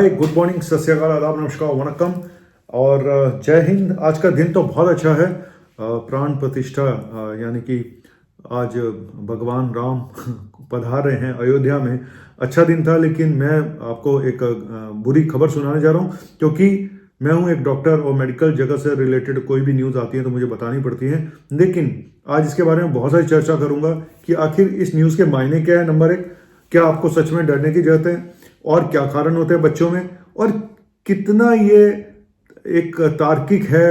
हाय, good morning, सत श्री अकाल, आदाब, नमस्कार, वनक्कम और जय हिंद। आज का दिन तो बहुत अच्छा है। प्राण प्रतिष्ठा यानी कि आज भगवान राम पधार रहे हैं अयोध्या में। अच्छा दिन था, लेकिन मैं आपको एक बुरी खबर सुनाने जा रहा हूँ, क्योंकि मैं हूँ एक डॉक्टर और मेडिकल जगत से रिलेटेड कोई भी न्यूज़ आती है तो मुझे बतानी पड़ती है। लेकिन आज इसके बारे में बहुत सारी चर्चा करूँगा कि आखिर इस न्यूज़ के मायने क्या है। नंबर एक, क्या आपको सच में डरने की जरूरत है और क्या कारण होते हैं बच्चों में, और कितना ये एक तार्किक है,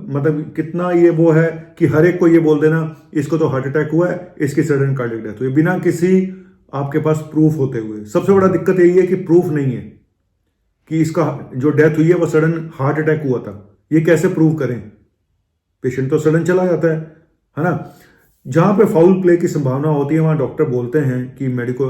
मतलब कितना ये वो है कि हर एक को ये बोल देना इसको तो हार्ट अटैक हुआ है, इसकी सडन कार्डियक डेथ हुई, बिना किसी आपके पास प्रूफ होते हुए। सबसे बड़ा दिक्कत यही है कि प्रूफ नहीं है कि इसका जो डेथ हुई है वो सडन हार्ट अटैक हुआ था। ये कैसे प्रूव करें? पेशेंट तो सडन चला जाता है ना। जहां पे फाउल प्ले की संभावना होती है वहां डॉक्टर बोलते हैं कि मेडिको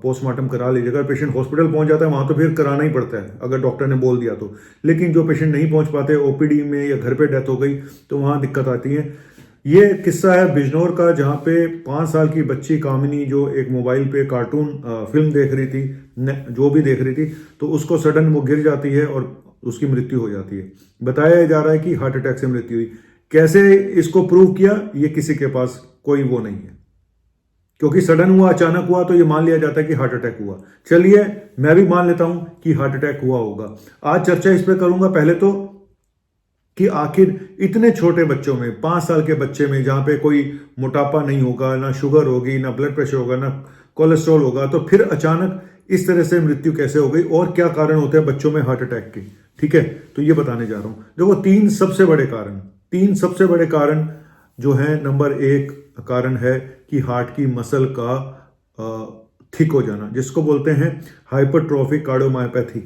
पोस्टमार्टम करा लीजिए। अगर पेशेंट हॉस्पिटल पहुंच जाता है वहां तो फिर कराना ही पड़ता है, अगर डॉक्टर ने बोल दिया तो। लेकिन जो पेशेंट नहीं पहुंच पाते, ओपीडी में या घर पे डेथ हो गई, तो वहां दिक्कत आती है। ये किस्सा है बिजनौर का, जहां पे 5 साल की बच्ची कामिनी जो एक मोबाइल पे कार्टून फिल्म देख रही थी, जो भी देख रही थी, तो उसको सडन वो गिर जाती है और उसकी मृत्यु हो जाती है। बताया जा रहा है कि हार्ट अटैक से मृत्यु हुई। कैसे इसको प्रूव किया, ये किसी के पास कोई वो नहीं है, क्योंकि सडन हुआ, अचानक हुआ, तो ये मान लिया जाता है कि हार्ट अटैक हुआ। चलिए, मैं भी मान लेता हूं कि हार्ट अटैक हुआ होगा। आज चर्चा इस पे करूंगा पहले तो कि आखिर इतने छोटे बच्चों में, 5 साल के बच्चे में, जहां पे कोई मोटापा नहीं होगा, ना शुगर होगी, ना ब्लड प्रेशर होगा, ना कोलेस्ट्रॉल होगा, तो फिर अचानक इस तरह से मृत्यु कैसे हो गई और क्या कारण होते हैं बच्चों में हार्ट अटैक के। ठीक है, तो ये बताने जा रहा हूं। देखो, तीन सबसे बड़े कारण जो है। नंबर 1 कारण है कि हार्ट की मसल का थिक हो जाना, जिसको बोलते हैं हाइपरट्रॉफिक कार्डियोमायोपैथी।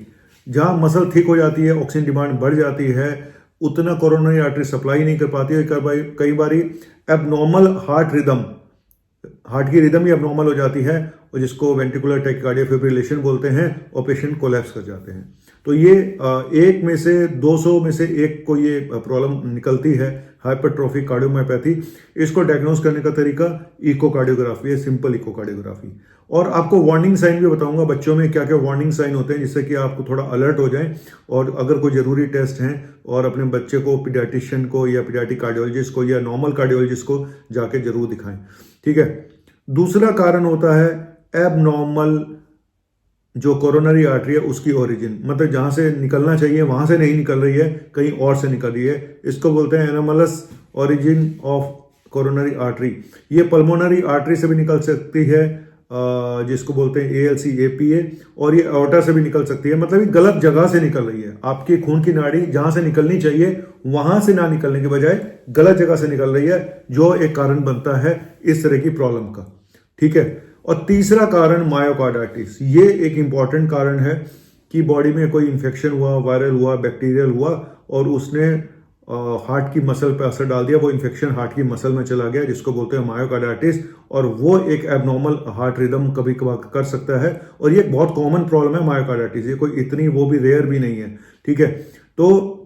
जहां मसल थिक हो जाती है, ऑक्सीजन डिमांड बढ़ जाती है, उतना कोरोनरी आर्टरी सप्लाई नहीं कर पाती है। कई बारी एबनॉर्मल हार्ट की रिदम ही एबनॉर्मल हो जाती है, और जिसको वेंट्रिकुलर टैकिकार्डिया फिब्रिलेशन बोलते हैं, और पेशेंट कोलैप्स कर जाते हैं। तो ये 1 में से 200 में से 1 को ये प्रॉब्लम निकलती है, हाइपरट्रॉफिक कार्डियोमायोपैथी। इसको डायग्नोस करने का तरीका इकोकार्डियोग्राफी है, सिंपल इकोकार्डियोग्राफी। और आपको वार्निंग साइन भी बताऊंगा बच्चों में क्या क्या वार्निंग साइन होते हैं, जिससे कि आपको थोड़ा अलर्ट हो जाए, और अगर कोई जरूरी टेस्ट हैं और अपने बच्चे को पीडियाट्रिशियन को या पीडियाट्रिक कार्डियोलॉजिस्ट को या नॉर्मल कार्डियोलॉजिस्ट को जाके जरूर दिखाएं। ठीक है। दूसरा कारण होता है एबनॉर्मल जो कोरोनरी आर्टरी है उसकी ओरिजिन, मतलब जहां से निकलना चाहिए वहां से नहीं निकल रही है, कहीं और से निकल रही है। इसको बोलते हैं anomalous origin of coronary artery. ये पल्मोनरी आर्टरी से भी निकल सकती है, जिसको बोलते हैं ALC APA, और ये एओर्टा से भी निकल सकती है। मतलब ये गलत जगह से निकल रही है। आपकी खून की नाड़ी जहां से निकलनी चाहिए वहां से ना निकलने के बजाय गलत जगह से निकल रही है, जो एक कारण बनता है इस तरह की प्रॉब्लम का। ठीक है। और तीसरा कारण मायोकार्डाइटिस। ये एक इंपॉर्टेंट कारण है कि बॉडी में कोई इंफेक्शन हुआ, वायरल हुआ, बैक्टीरियल हुआ, और उसने हार्ट की मसल पर असर डाल दिया। वो इंफेक्शन हार्ट की मसल में चला गया, जिसको बोलते हैं मायोकार्डाइटिस, और वो एक एबनॉर्मल हार्ट रिदम कभी कभार कर सकता है। और ये एक बहुत कॉमन प्रॉब्लम है मायोकार्डाइटिस, ये कोई इतनी वो भी रेयर भी नहीं है। ठीक है। तो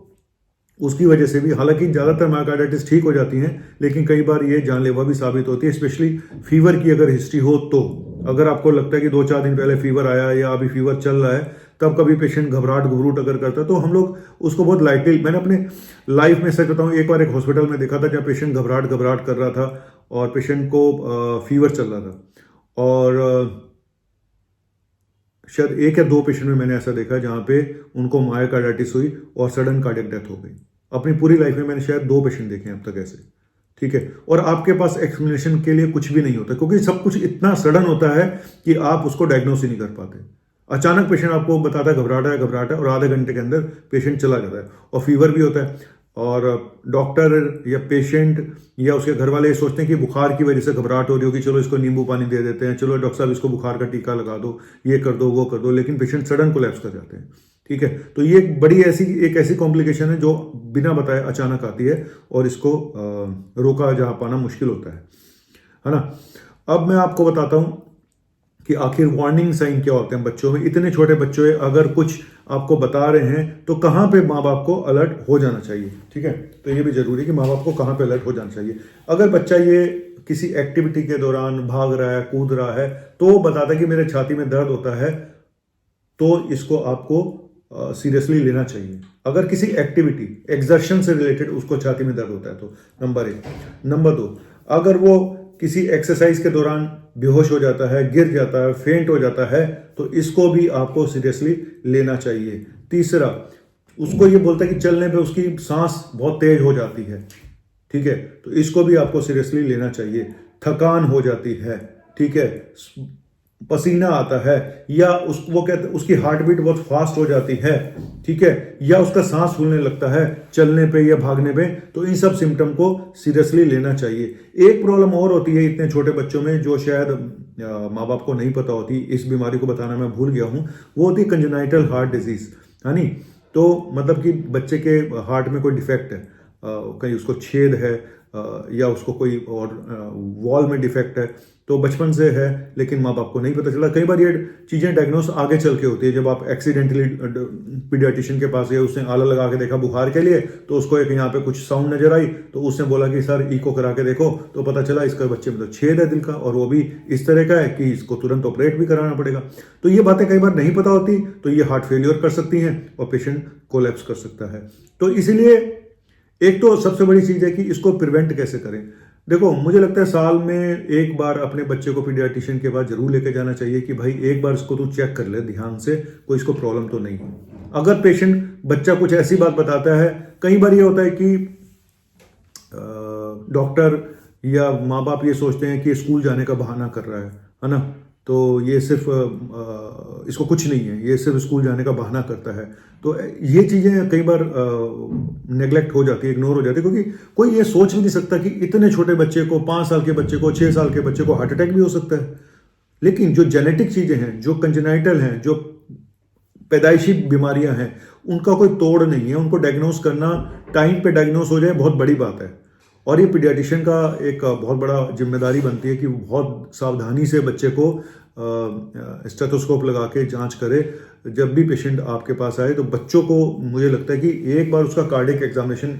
उसकी वजह से भी, हालांकि ज़्यादातर मायोकार्डाइटिस ठीक हो जाती हैं, लेकिन कई बार ये जानलेवा भी साबित होती है, स्पेशली फीवर की अगर हिस्ट्री हो तो। अगर आपको लगता है कि 2-4 दिन पहले फीवर आया या अभी फीवर चल रहा है, तब कभी पेशेंट घबराहट अगर करता है तो हम लोग उसको बहुत लाइटली, मैंने अपने लाइफ में सच बताऊं, एक बार एक हॉस्पिटल में देखा था जहाँ पेशेंट घबराहट कर रहा था और पेशेंट को फीवर चल रहा था, और शायद 1 या 2 पेशेंट में मैंने ऐसा देखा जहां पे उनको मायोकार्डाइटिस हुई और सडन कार्डियक डेथ हो गई। अपनी पूरी लाइफ में मैंने शायद 2 पेशेंट देखे हैं अब तक ऐसे। ठीक है। और आपके पास एक्सप्लेनेशन के लिए कुछ भी नहीं होता, क्योंकि सब कुछ इतना सडन होता है कि आप उसको डायग्नोस ही नहीं कर पाते। अचानक पेशेंट आपको बताता है घबराहट है, और आधे घंटे के अंदर पेशेंट चला जाता है। और फीवर भी होता है, और डॉक्टर या पेशेंट या उसके घर वाले सोचते हैं कि बुखार की वजह से घबराहट हो रही होगी, चलो इसको नींबू पानी दे देते हैं, चलो डॉक्टर साहब इसको बुखार का टीका लगा दो, ये कर दो, वो कर दो, लेकिन पेशेंट सडन कोलैप्स कर जाते हैं। ठीक है। तो ये एक ऐसी कॉम्प्लिकेशन है जो बिना बताए अचानक आती है, और इसको रोका जा पाना मुश्किल होता है ना। अब मैं आपको बताता हूं कि आखिर वार्निंग साइन क्या होते हैं बच्चों में। इतने छोटे बच्चों में अगर कुछ आपको बता रहे हैं तो कहां पे माँ बाप को अलर्ट हो जाना चाहिए। ठीक है। तो ये भी जरूरी है कि माँ बाप को कहां पे अलर्ट हो जाना चाहिए। अगर बच्चा ये किसी एक्टिविटी के दौरान भाग रहा है, कूद रहा है, तो वो बताता है कि मेरे छाती में दर्द होता है, तो इसको आपको सीरियसली लेना चाहिए। अगर किसी एक्टिविटी एक्सर्शन से रिलेटेड उसको छाती में दर्द होता है तो नंबर 1। नंबर 2, अगर वो किसी एक्सरसाइज के दौरान बेहोश हो जाता है, गिर जाता है, फेंट हो जाता है, तो इसको भी आपको सीरियसली लेना चाहिए। तीसरा, उसको ये बोलता है कि चलने पे उसकी सांस बहुत तेज हो जाती है, ठीक है, तो इसको भी आपको सीरियसली लेना चाहिए। थकान हो जाती है, ठीक है, पसीना आता है, या वो कहते उसकी हार्ट बीट बहुत फास्ट हो जाती है, ठीक है, या उसका सांस फूलने लगता है चलने पे या भागने पे, तो इन सब सिम्टम को सीरियसली लेना चाहिए। एक प्रॉब्लम और होती है इतने छोटे बच्चों में जो शायद माँ बाप को नहीं पता होती, इस बीमारी को बताना मैं भूल गया हूँ, वो होती है कंजेनाइटल हार्ट डिजीज, है नी। तो मतलब कि बच्चे के हार्ट में कोई डिफेक्ट है, कहीं उसको छेद है, या उसको कोई और वॉल में डिफेक्ट है, तो बचपन से है लेकिन माँ बाप को नहीं पता चला। कई बार ये चीज़ें डायग्नोस आगे चल के होती है, जब आप एक्सीडेंटली पीडियाट्रिशियन के पास गए, उसने आला लगा के देखा बुखार के लिए, तो उसको एक यहाँ पे कुछ साउंड नजर आई, तो उसने बोला कि सर इको करा के देखो, तो पता चला इसका बच्चे में तो छेद है दिल का, और वो भी इस तरह का है कि इसको तुरंत ऑपरेट भी कराना पड़ेगा। तो ये बातें कई बार नहीं पता होती, तो ये हार्ट फेलियर कर सकती हैं और पेशेंट कोलैप्स कर सकता है। तो इसलिए एक तो सबसे बड़ी चीज है कि इसको प्रिवेंट कैसे करें। देखो, मुझे लगता है साल में एक बार अपने बच्चे को पीडियाट्रिशियन के पास जरूर लेके जाना चाहिए कि भाई एक बार इसको तू चेक कर ले ध्यान से, कोई इसको प्रॉब्लम तो नहीं है। अगर पेशेंट बच्चा कुछ ऐसी बात बताता है, कई बार ये होता है कि डॉक्टर या माँ बाप ये सोचते हैं कि स्कूल जाने का बहाना कर रहा है ना, तो ये सिर्फ इसको कुछ नहीं है, ये सिर्फ स्कूल जाने का बहाना करता है। तो ये चीज़ें कई बार नेग्लेक्ट हो जाती है, इग्नोर हो जाती है, क्योंकि कोई ये सोच भी नहीं सकता कि इतने छोटे बच्चे को, 5 साल के बच्चे को, 6 साल के बच्चे को हार्ट अटैक भी हो सकता है। लेकिन जो जेनेटिक चीज़ें हैं, जो कंजेनाइटल हैं, जो पैदाइशी बीमारियां हैं, उनका कोई तोड़ नहीं है। उनको डायग्नोस करना, टाइम पे डायग्नोस हो जाए, बहुत बड़ी बात है। और ये पीडियाट्रिशियन का एक बहुत बड़ा जिम्मेदारी बनती है कि वो बहुत सावधानी से बच्चे को स्टेथोस्कोप लगा के जांच करे। जब भी पेशेंट आपके पास आए तो बच्चों को, मुझे लगता है कि एक बार उसका कार्डियक एग्जामिनेशन,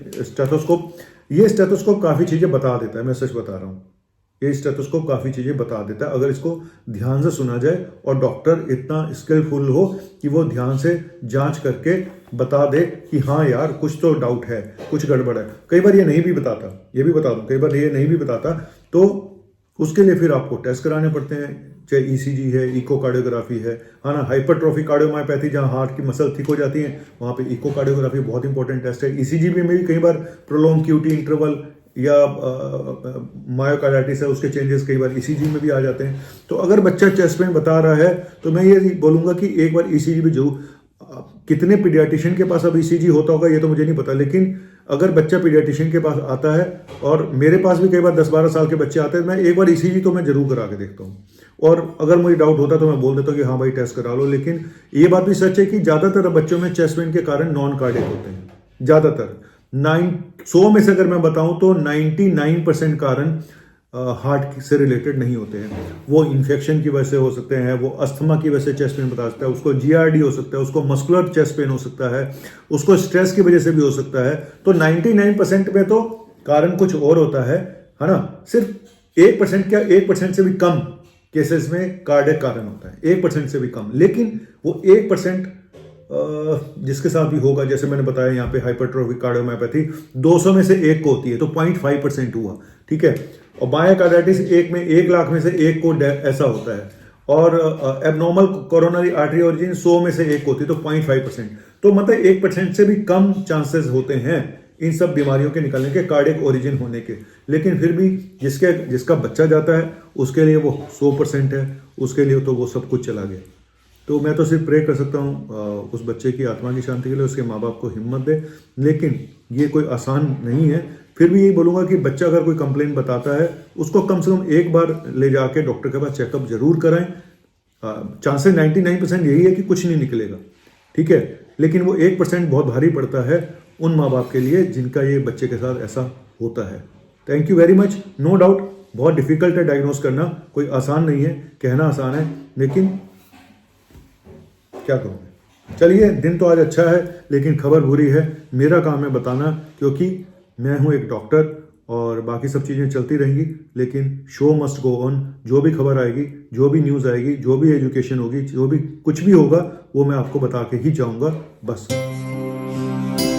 ये स्टेथोस्कोप काफ़ी चीज़ें बता देता है, मैं सच बता रहा हूँ। ये स्टेथोस्कोप काफ़ी चीज़ें बता देता है अगर इसको ध्यान से सुना जाए और डॉक्टर इतना स्किलफुल हो कि वो ध्यान से जांच करके बता दे कि हाँ यार कुछ तो डाउट है, कुछ गड़बड़ है। कई बार ये नहीं भी बताता, ये भी बता दूं, कई बार ये नहीं भी बताता, तो उसके लिए फिर आपको टेस्ट कराने पड़ते हैं, चाहे ईसीजी है, इकोकार्डियोग्राफी है ना, हाइपरट्रोफी कार्डियोमायोपैथी, जहाँ हार्ट की मसल थिक हो जाती है, वहाँ पे इकोकार्डियोग्राफी बहुत इंपॉर्टेंट टेस्ट है। ईसीजी में भी कई बार प्रोलॉन्ग क्यूटी इंटरवल या मायोकार्डाइटिस है, उसके चेंजेस कई बार ईसीजी में भी आ जाते हैं। तो अगर बच्चा चेस्ट पेन बता रहा है तो मैं ये बोलूँगा कि एक बार ईसीजी भी जरूर, कितने पीडियाट्रिशियन के पास अब ईसीजी होता होगा ये तो मुझे नहीं पता, लेकिन अगर बच्चा पीडियाट्रिशियन के पास आता है, और मेरे पास भी कई बार 10-12 साल के बच्चे आते हैं, मैं एक बार ईसीजी तो मैं जरूर करा के देखता हूँ। और अगर मुझे डाउट होता है तो मैं बोल देता हूँ कि हाँ भाई टेस्ट करा लो। लेकिन ये बात भी सच है कि ज़्यादातर बच्चों में चेस्ट पेन के कारण नॉन कार्डियक होते हैं। ज़्यादातर 100 में से अगर मैं बताऊं तो 99% कारण हार्ट से रिलेटेड नहीं होते हैं। वो इन्फेक्शन की वजह से हो सकते हैं, वो अस्थमा की वजह से चेस्ट पेन बता सकता है, उसको जीआरडी हो सकता है, उसको मस्कुलर चेस्ट पेन हो सकता है, उसको स्ट्रेस की वजह से भी हो सकता है। तो 99% में तो कारण कुछ और होता है ना। सिर्फ 1% क्या, 1% से भी कम केसेस में कार्डियक कारण होता है, 1% से भी कम। लेकिन वो 1% जिसके साथ भी होगा, जैसे मैंने बताया यहाँ पे हाइपरट्रोफिक कार्डियोमायोपैथी 200 में से 1 को होती है, तो 0.5% हुआ, ठीक है। और मायोकार्डाइटिस 1 लाख में से 1 को ऐसा होता है। और एबनॉर्मल कोरोनरी आर्टरी ओरिजिन 100 में से 1 होती है, तो 0.5%। तो मतलब 1% से भी कम चांसेस होते हैं इन सब बीमारियों के निकलने के, कार्डियक ओरिजिन होने के। लेकिन फिर भी जिसका बच्चा जाता है उसके लिए वो 100% है, उसके लिए तो वो सब कुछ चला गया। तो मैं तो सिर्फ प्रे कर सकता हूँ उस बच्चे की आत्मा की शांति के लिए, उसके माँ बाप को हिम्मत दे। लेकिन ये कोई आसान नहीं है। फिर भी यही बोलूँगा कि बच्चा अगर कोई कंप्लेंट बताता है, उसको कम से कम एक बार ले जाके डॉक्टर के पास चेकअप जरूर कराएं। चांसेस 99% यही है कि कुछ नहीं निकलेगा, ठीक है। लेकिन वो 1% बहुत भारी पड़ता है उन माँ बाप के लिए जिनका ये बच्चे के साथ ऐसा होता है। Thank you very much. No doubt बहुत डिफिकल्ट है डायग्नोस करना, कोई आसान नहीं है, कहना आसान है, लेकिन क्या करूँ। चलिए, दिन तो आज अच्छा है लेकिन खबर बुरी है। मेरा काम है बताना, क्योंकि मैं हूँ एक डॉक्टर और बाकी सब चीज़ें चलती रहेंगी, लेकिन शो मस्ट गो ऑन। जो भी खबर आएगी, जो भी न्यूज़ आएगी, जो भी एजुकेशन होगी, जो भी कुछ भी होगा, वो मैं आपको बता के ही जाऊँगा। बस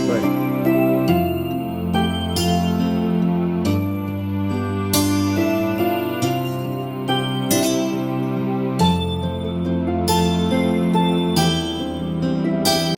बाय।